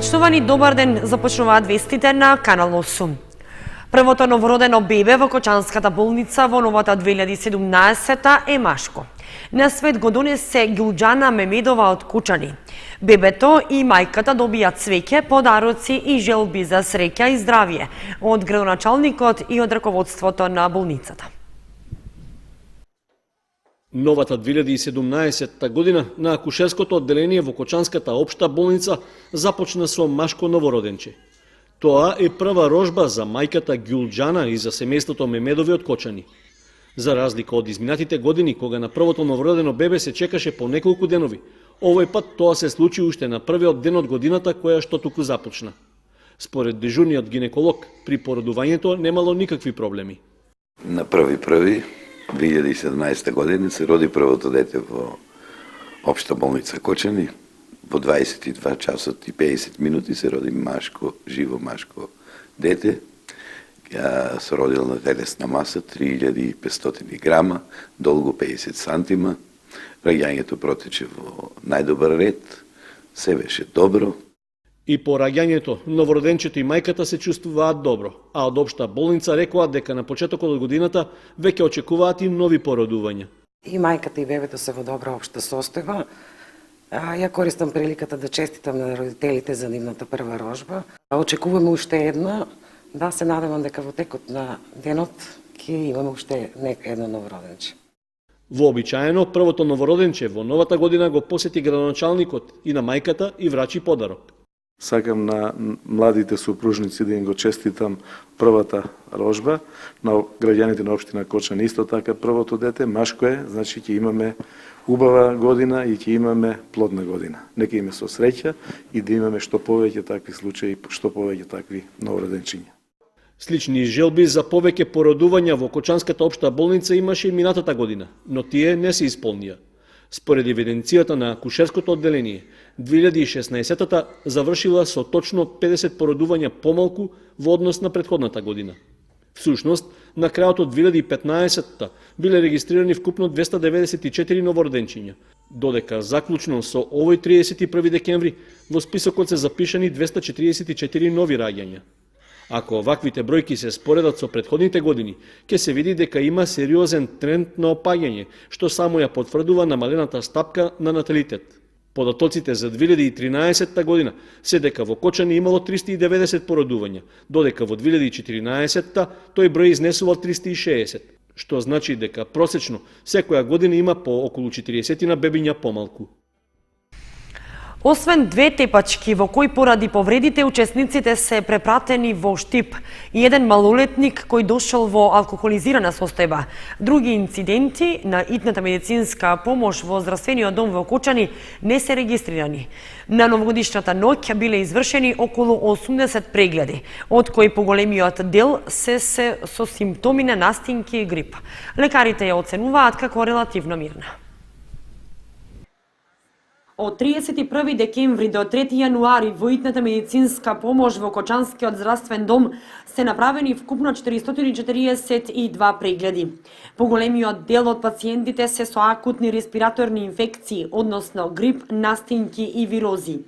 Почнувани, добар ден, започнуваат вестите на Канал 8. Првото новородено бебе во Кочанската болница во новата 2017 е машко. На свет го донесе Ѓулџана Мемедова од Кучани. Бебето и мајката добија цвеќе, подароци и желби за среќа и здравје од градоначалникот и од раководството на болницата. Новата 2017 година на акушерското одделение во Кочанската општа болница започна со машко новороденче. Тоа е прва рожба за мајката Ѓулџана и за семејството Мемедови од Кочани. За разлика од изминатите години, кога на првото новородено бебе се чекаше по неколку денови, овој пат тоа се случи уште на првиот ден од годината која што туку започна. Според дежурниот гинеколог, при породувањето немало никакви проблеми. На 1.1.2017 година се роди првото дете во општа болница Кочани. Во 22 часот и 50 минути се роди машко, живо машко дете. Ја се родил на телесна маса 3500 грама, долго 50 сантима. Раѓањето протече во најдобар ред, се беше добро. И по раѓањето, новороденчето и мајката се чувствуваат добро, а од општа болница рекоа дека на почетокот од годината веќе очекуваат и нови породувања. И мајката и бебето се во добра општа состојба. Ја користам приликата да честитам на родителите за нивната прва рожба. Очекуваме уште една. Да, се надевам дека во текот на денот ќе имаме уште едно новороденче. Вообичаено, првото новороденче во новата година го посети градоначалникот и на мајката и врачи подарок. Сакам на младите супружници да им го честитам првата рожба, на граѓаните на општина Кочани исто така првото дете, машко е, значи ќе имаме убава година и ќе имаме плодна година. Нека име со среќа и да имаме што повеќе такви случаи, што повеќе такви новороденчиња. Слични желби за повеќе породувања во Кочанската општа болница имаше и минатата година, но тие не се исполнија. Според евиденцијата на акушерското одделение, 2016-та завршила со точно 50 породувања помалку во однос на претходната година. Всушност, на крајот од 2015-та биле регистрирани вкупно 294 новороденчиња, додека заклучно со овој 31 декември во списокот се запишани 244 нови раѓања. Ако оваквите бројки се споредат со претходните години, ќе се види дека има сериозен тренд на опаѓање, што само ја потврдува намалената стапка на наталитет. Податоците за 2013 година се дека во Кочани имало 390 породувања, додека во 2014 тој број изнесувал 360, што значи дека просечно секоја година има по околу 40 бебиња помалку. Освен две тепачки во кои поради повредите учесниците се препратени во Штип и еден малолетник кој дошол во алкохолизирана состојба, други инциденти на итната медицинска помош во здравствениот дом во Кочани не се регистрирани. На новогодишната ноќ биле извршени околу 80 прегледи, од кои поголемиот дел се со симптоми на настинки и грип. Лекарите ја оценуваат како релативно мирна. Од 31 декември до 3 јануари во итната медицинска помош во Кочанскиот здравствен дом се направени вкупно 442 прегледи. Поголемиот дел од пациентите се со акутни респираторни инфекции, односно грип, настинки и вирози.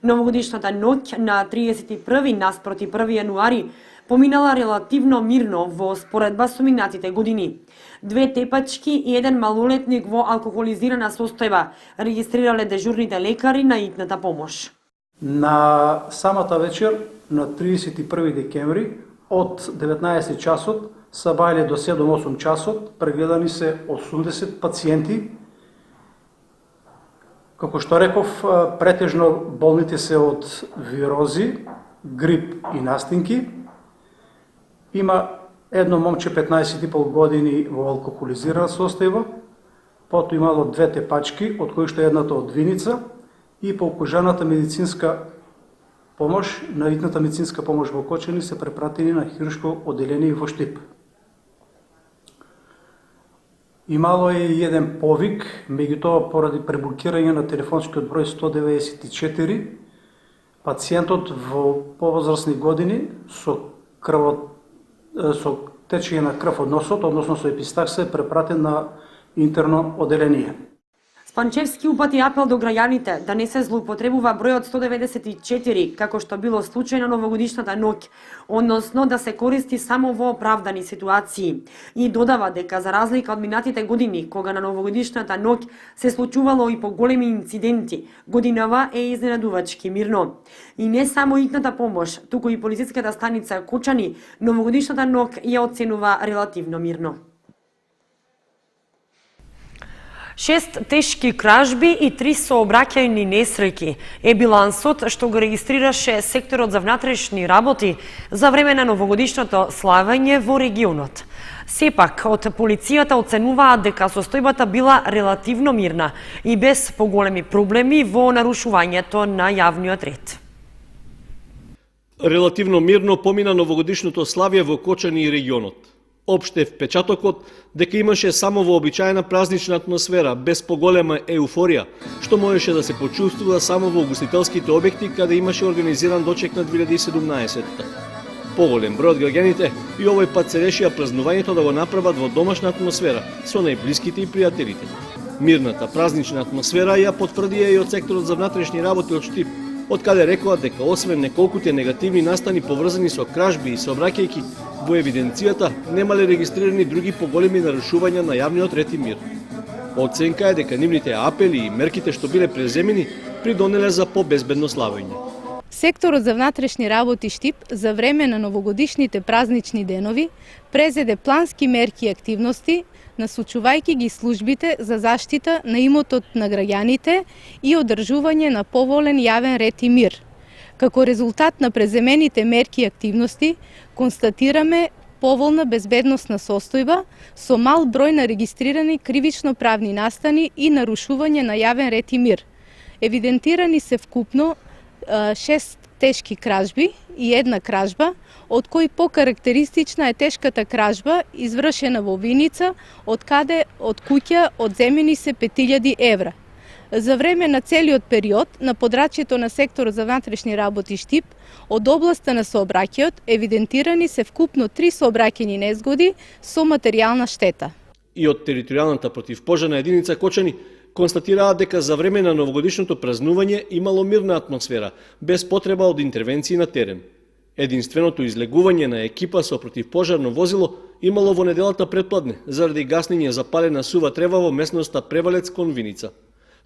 Новогодишната ноќ на 31 наспроти 1 јануари поминала релативно мирно во споредба со минатите години. Две тепачки и еден малолетник во алкохолизирана состојба регистрирале дежурните лекари на итната помош. На самата вечер на 31 декември од 19 часот са бајле до 7-8 часот прегледани се 80 пациенти. Како што реков, претежно болните се од вирози, грип и настинки. Има едно момче 15,5 години во алкохолизирана состојба, потоа имало две тепачки, од кои што едната од Виница, и по окружаната медицинска помош, на итната медицинска помош во Кочани се препратени на хируршко одделение во Штип. Имало е и еден повик, меѓутоа поради преблокирање на телефонскиот број 194, пациентот во повозрасни години со течење на крв од носот, односно со епистакса, е препратен на интерно одделение. Спанчевски упати апел до граѓаните да не се злоупотребува бројот 194, како што било случај на новогодишната ноќ, односно да се користи само во оправдани ситуации. И додава дека за разлика од минатите години, кога на новогодишната ноќ се случувало и поголеми инциденти, годинава е изненадувачки мирно. И не само итната помош, туку и полициската станица Кочани новогодишната ноќ ја оценува релативно мирно. 6 тешки кражби и 3 сообраќајни несреќи е билансот што го регистрираше секторот за внатрешни работи за време на новогодишното славење во регионот. Сепак, од полицијата оценуваат дека состојбата била релативно мирна и без поголеми проблеми во нарушувањето на јавниот ред. Релативно мирно помина новогодишното славје во Кочани и регионот. Опште впечатокот дека имаше само вообичаена празнична атмосфера, без поголема еуфорија, што можеше да се почувствува само во угостителските објекти каде имаше организиран дочек на 2017-та. Поголем број од граѓаните и овој пат се решија празнувањето да го направат во домашна атмосфера со најблиските и пријателите. Мирната празнична атмосфера ја потврдија и од секторот за внатрешни работи од Штип, од каде рекоа дека освен неколкуте негативни настани поврзани со кражби и сообраќајки, во евиденцијата немале регистрирани други поголеми нарушувања на јавниот ред и мир. Оценка е дека нивните апели и мерките што биле преземени придонеле за побезбедно славење. Секторот за внатрешни работи Штип за време на новогодишните празнични денови презеде плански мерки и активности, насочувајќи ги службите за заштита на имотот на граѓаните и одржување на поволен јавен ред и мир. Како резултат на преземените мерки и активности, констатираме поволна безбедносна состојба со мал број на регистрирани кривично-правни настани и нарушување на јавен ред и мир. Евидентирани се вкупно 6 тешки кражби и една кражба, од кои покарактеристична е тешката кражба извршена во Виница, од каде од куќа одземени се 5000 евра. За време на целиот период на подрачјето на секторот за внатрешни работи Штип, од областа на сообраќајот евидентирани се вкупно 3 сообраќајни незгоди со материјална штета. И од територијалната противпожарна единица Кочани констатираат дека за време на новогодишното празнување имало мирна атмосфера, без потреба од интервенции на терен. Единственото излегување на екипа со противпожарно возило имало во неделата предпладне, заради гаснење запалена сува трева во местноста Превалец кон Виница.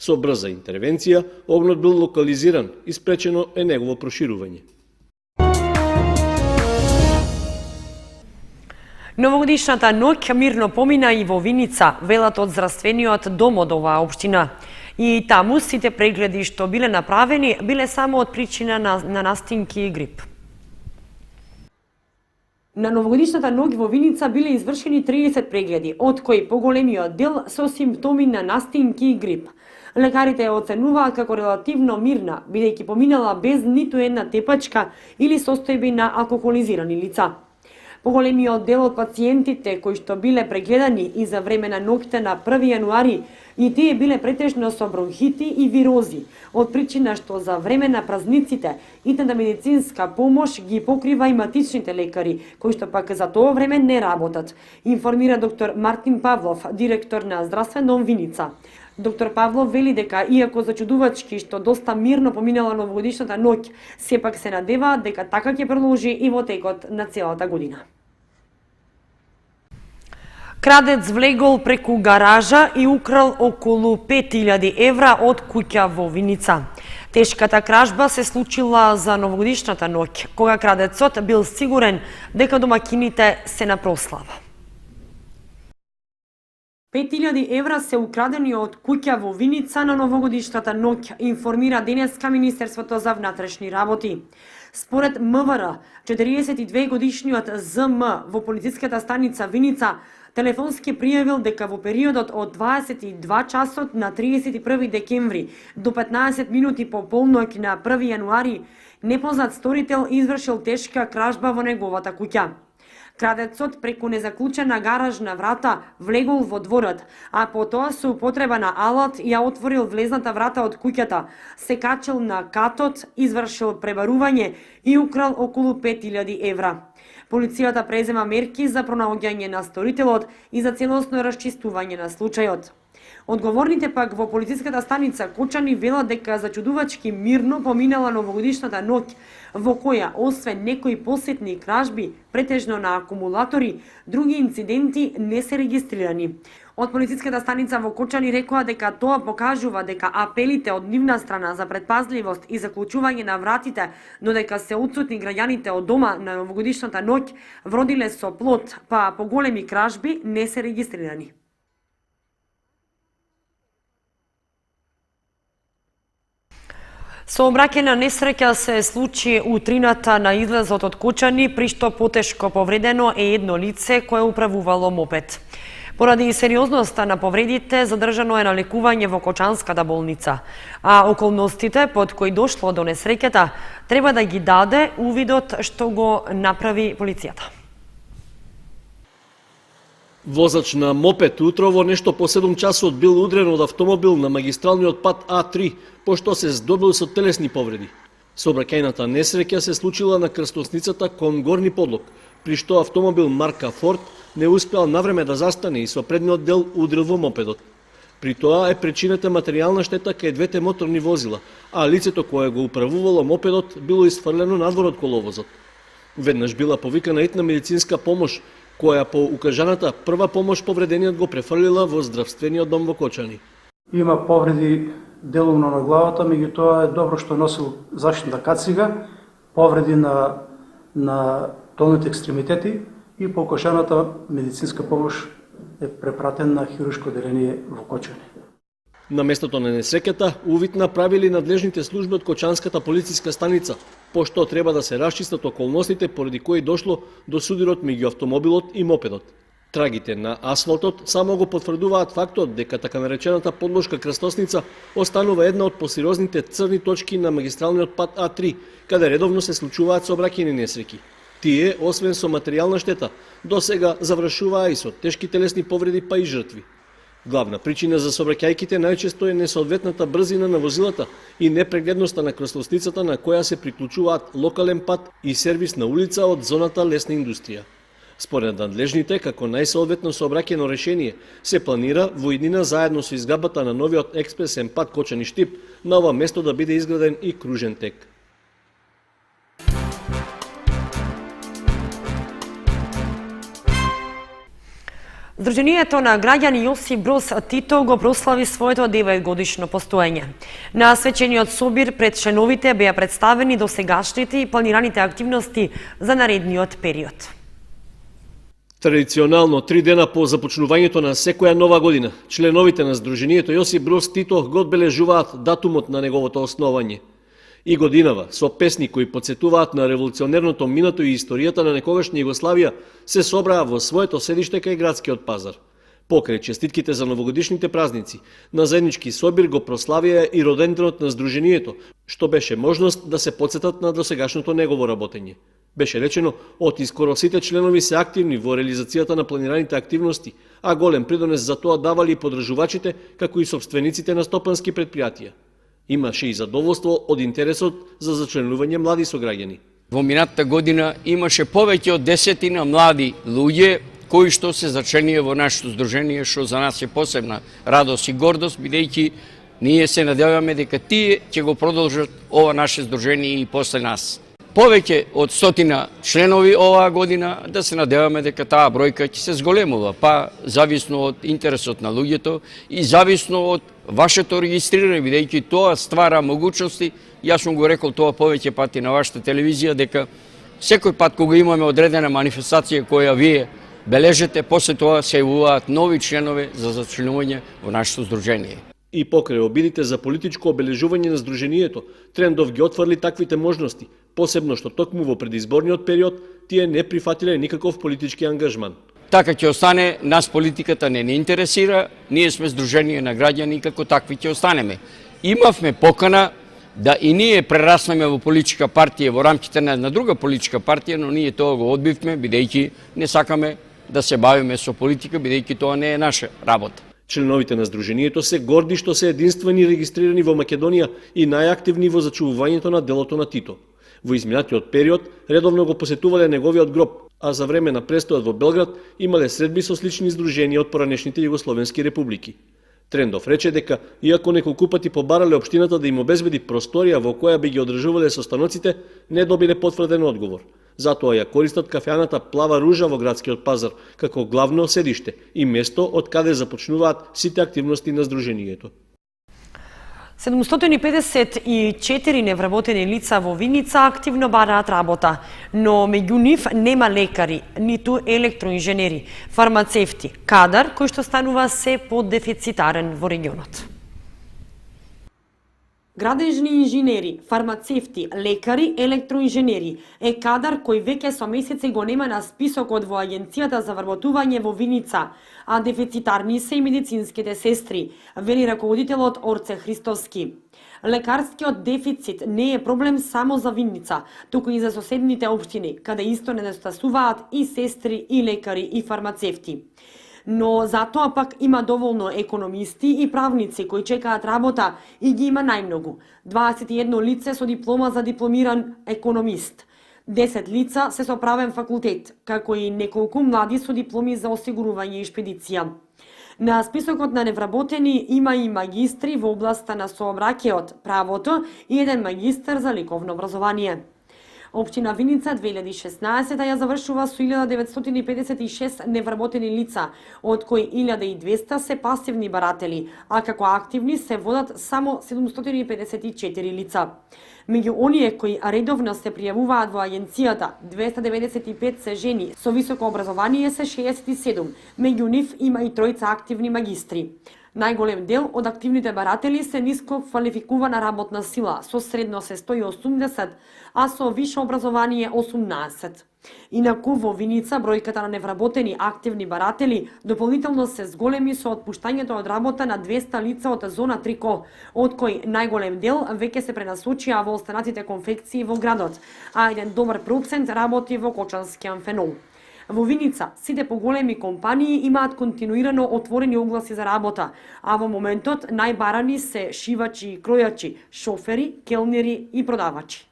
Со брза интервенција, огнот бил локализиран и спречено е негово проширување. Новогодишната ноќ мирно помина и во Виница, велат од здравствениот дом од оваа општина. И таму сите прегледи што биле направени биле само од причина на настинки и грип. На новогодишната ноќ во Виница биле извршени 30 прегледи, од кои поголемиот дел со симптоми на настинки и грип. Лекарите ја оценуваат како релативно мирна, бидејќи поминала без ниту една тепачка или состојби на алкохолизирани лица. Поголемиот дел од пациентите кои што биле прегледани и за време на ноќта на 1 јануари, и тие биле претежно со бронхити и вирози, од причина што за време на празниците итната медицинска помош ги покрива и матичните лекари, кои што пак за тоа време не работат, информира доктор Мартин Павлов, директор на Здравствен дом Виница. Доктор Павлов вели дека, иако зачудувачки што доста мирно поминала новогодишната ноќ, сепак се надеваат дека така ќе продолжи и во текот на целата година. Крадец влегол преку гаража и украл околу 5000 евра од куќа во Виница. Тешката кражба се случила за новогодишната ноќ, кога крадецот бил сигурен дека домакините се на прослава. 5000 евра се украдени од куќа во Виница на новогодишната ноќ, информира денеска Министерството за внатрешни работи. Според МВР, 42 годишниот ЗМ во полициската станица Виница телефонски пријавил дека во периодот од 22 часот на 31 декември до 15 минути по полноќ на 1 јануари непознат сторител извршил тешка кражба во неговата куќа. Крадецот преку незаклучена гаражна врата влегол во дворот, а потоа со употреба на алат ја отворил влезната врата од куќата, се качил на катот, извршил пребарување и украл околу 5000 евра. Полицијата презема мерки за пронаоѓање на сторителот и за целосно расчистување на случајот. Одговорните пак во полициската станица Кочани велат дека зачудувачки мирно поминала новогодишната ноќ, во која, освен некои посетни кражби, претежно на акумулатори, други инциденти не се регистрирани. Од полициската станица во Кочани рекоа дека тоа покажува дека апелите од нивна страна за предпазливост и заклучување на вратите, додека се отсутни граѓаните од дома на новогодишната ноќ, вродиле со плод, па поголеми кражби не се регистрирани. Сообраќајна несреќа се случи утрината на излезот од Кочани, при што потешко повредено е едно лице кое управувало мопед. Поради сериозноста на повредите, задржано е на лекување во Кочанската болница, а околностите под кои дошло до несреќата треба да ги даде увидот што го направи полицијата. Возач на мопед утрово нешто по 7 часот бил удрен од автомобил на магистралниот пат А3, пошто се здобил со телесни повреди. Сообраќајната несреќа се случила на крстосницата кон Горни Подлог, при што автомобил марка Форд не успеал навреме да застане и со предниот дел удрил во мопедот. При тоа е причината материјална штета кај двете моторни возила, а лицето кое го управувало мопедот било исфрлено надвор од коловозот. Веднаш била повикана итна медицинска помош, која по укажаната прва помош повредениот го префрлила во здравствениот дом во Кочани. Има повреди деловно на главата, меѓутоа е добро што носил заштитна кацига, повреди на долните екстремитети и по укажаната медицинска помош е препратен на хируршко оделение во Кочани. На местото на несреќата увид направили надлежните служби од Кочанската полициска станица, пошто треба да се расчистат околностите поради кои дошло до судирот меѓу автомобилот и мопедот. Трагите на асфалтот само го потврдуваат фактот дека така наречената подлошка крстосница останува една од посериозните црни точки на магистралниот пат А3, каде редовно се случуваат сообраќајни несреќи. Тие, освен со материјална штета, досега завршуваа и со тешки телесни повреди па и жртви. Главна причина за сообраќајките најчесто е несоодветната брзина на возилата и непрегледноста на крстосницата на која се приклучуваат локален пат и сервисна улица од зоната лесна индустрија. Според надлежните, како најсоодветно сообраќајно решение, се планира во иднина заедно со изградбата на новиот експресен пат Кочани-Штип на ова место да биде изграден и кружен тек. Сдруженијето на граѓани Јосип Броз Тито го прослави своето 9-годишно постоење. На свечениот собир пред членовите беа представени досегашните и планираните активности за наредниот период. Традиционално 3 дена по започнувањето на секоја нова година, членовите на Сдруженијето Јосип Броз Тито го одбележуваат датумот на неговото основање. И годинава, со песни кои подсетуваат на револуционерното минато и историјата на некогашна Југославија, се собраа во своето седиште кај градскиот пазар. Покрај честитките за новогодишните празници, на заеднички собир го прославија и роденденот на Сдруженијето, што беше можност да се подсетат на досегашното негово работење. Беше речено, од искоро сите членови се активни во реализацијата на планираните активности, а голем придонес за тоа давали и подржувачите, како и собствениците на стопански предпријатија. Имаше и задоволство од интересот за зачленување млади сограѓани. Во минатата година имаше повеќе од 10 млади луѓе кои што се зачленија во нашето здружение, што за нас е посебна радост и гордост, бидејќи ние се надеваме дека тие ќе го продолжат ова наше здружение и после нас. Повеќе од 100 членови оваа година, да се надеваме дека таа бројка ќе се зголемува, па зависно од интересот на луѓето и зависно од вашето регистрирање, бидејќи тоа ствара могуćности. Јас сум го рекол тоа повеќе пати на вашата телевизија, дека секој пат кога имаме одредена манифестација која вие бележете, после тоа се јавуваат нови членови за зачленување во нашето здружение. И покрај обидите за политичко обележување на Сдруженијето, Трендов ги отврли таквите можности, посебно што токму во предизборниот период тие не прифатиле никаков политички ангажман. Така ќе остане, нас политиката не интересира, ние сме здружение на граѓани и како такви ќе останеме. Имавме покана да и ние прераснеме во политичка партија во рамките на една друга политичка партија, но ние тоа го одбивме, бидејќи не сакаме да се бавиме со политика, бидејќи тоа не е наша работа. Членовите на Сдруженијето се горди што се единствени регистрирани во Македонија и најактивни во зачувувањето на делото на Тито. Во изминатиот период редовно го посетувале неговиот гроб, а за време на престојот во Белград имале средби со слични здруженија од поранешните југословенски републики. Трендов рече дека, иако неколку пати побарале општината да им обезбеди просторија во која би ги одржувале состаноците, не добиле потврден одговор. Затоа ја користат кафеаната Плава ружа во градскиот пазар како главно седиште и место од каде започнуваат сите активности на Сдруженијето. 754 невработени лица во Виница активно бараат работа, но меѓу нив нема лекари, ниту електроинженери, фармацевти, кадар кој што станува се поддефицитарен во регионот. Градежни инженери, фармацевти, лекари, електроинженери е кадар кој веќе со месеци го нема на списокот во Агенцијата за вработување во Виница, а дефицитарни се и медицинските сестри, вели раководителот Орце Христовски. Лекарскиот дефицит не е проблем само за Виница, туку и за соседните општини, каде исто недостасуваат и сестри, и лекари, и фармацевти. Но затоа пак има доволно економисти и правници кои чекаат работа и ги има најмногу. 21 лице со диплома за дипломиран економист, 10 лица се со правен факултет, како и неколку млади со дипломи за осигурување и шпедиција. На списокот на невработени има и магистри во областа на сообраќајот, правото и еден магистар за ликовно образование. Општина Виница 2016 ја завршува со 1956 невработени лица, од кои 1200 се пасивни баратели, а како активни се водат само 754 лица. Меѓу оние кои редовно се пријавуваат во агенцијата, 295 се жени, со високо образование се 67, меѓу нив има и тројца активни магистри. Најголем дел од активните баратели се ниско квалификувана работна сила, со средно се 180, а со висше образование 18. Инаку во Виница бројката на невработени активни баратели дополнително се зголеми со отпуштањето од работа на 200 лица од зона Трико, од кои најголем дел веќе се пренасочија во останатите конфекции во градот, а еден добар процент работи во Кочански амфенол. Во Виница сите поголеми компании имаат континуирано отворени огласи за работа, а во моментот најбарани се шивачи и кројачи, шофери, келнери и продавачи.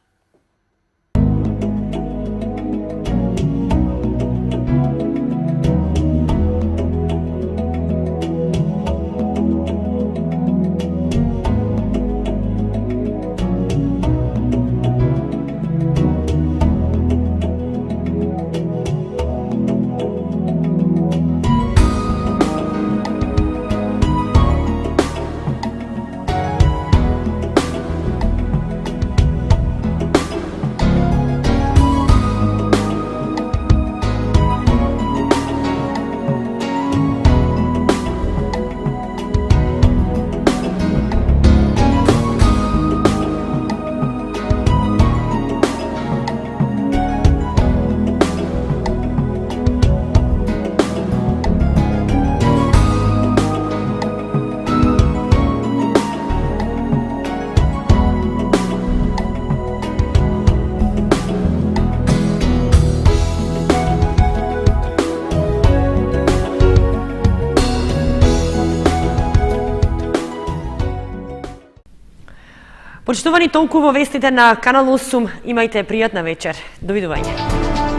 Почитувани, толку во вестите на Канал 8. Имајте пријатна вечер. Довидување.